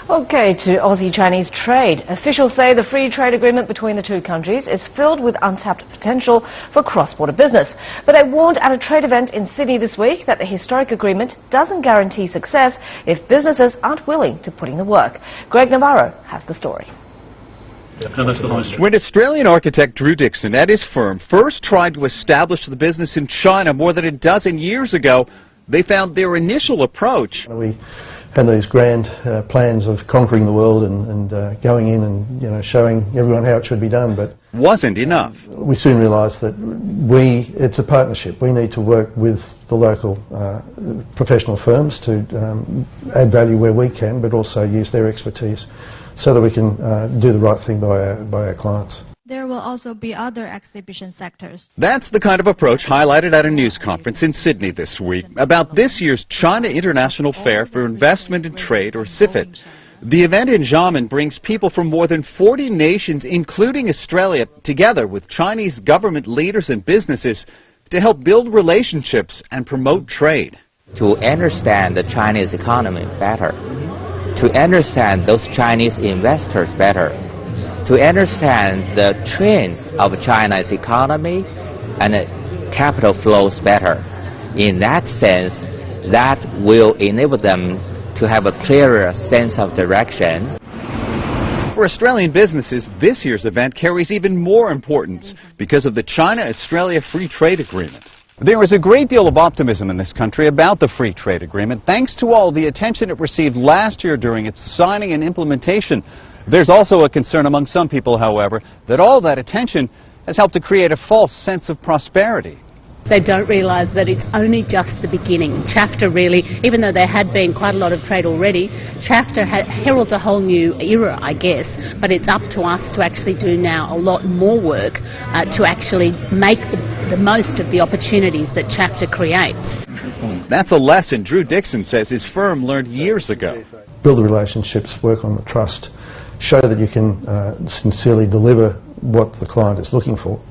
Okay, to Aussie-Chinese trade. Officials say the free trade agreement between the two countries is filled with untapped potential for cross-border business. But they warned at a trade event in Sydney this week that the historic agreement doesn't guarantee success if businesses aren't willing to put in the work. Greg Navarro has the story. When Australian architect Drew Dixon and his firm first tried to establish the business in China more than a dozen years ago, they found their initial approach. We had these grand plans of conquering the world and going in and showing everyone how it should be done, but wasn't enough. We soon realised that it's a partnership. We need to work with the local professional firms to add value where we can, but also use their expertise so that we can do the right thing by our clients. There will also be other exhibition sectors. That's the kind of approach highlighted at a news conference in Sydney this week about this year's China International Fair for Investment and Trade, or CIFIT. The event in Xiamen brings people from more than 40 nations, including Australia, together with Chinese government leaders and businesses to help build relationships and promote trade. To understand the Chinese economy better, to understand those Chinese investors better, to understand the trends of China's economy and capital flows better. In that sense, that will enable them to have a clearer sense of direction. For Australian businesses, this year's event carries even more importance because of the China-Australia Free Trade Agreement. There is a great deal of optimism in this country about the Free Trade Agreement, thanks to all the attention it received last year during its signing and implementation. There's also a concern among some people, however, that all that attention has helped to create a false sense of prosperity. They don't realise that it's only just the beginning. CHAFTA really, even though there had been quite a lot of trade already, CHAFTA heralds a whole new era, I guess, but it's up to us to actually do now a lot more work to actually make the most of the opportunities that CHAFTA creates. That's a lesson Drew Dixon says his firm learned years ago. Build the relationships, work on the trust, show that you can sincerely deliver what the client is looking for.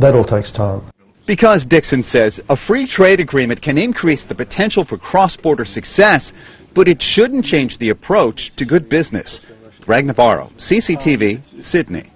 That all takes time. Because, Dixon says, a free trade agreement can increase the potential for cross-border success, but it shouldn't change the approach to good business. Greg Navarro, CCTV, Sydney.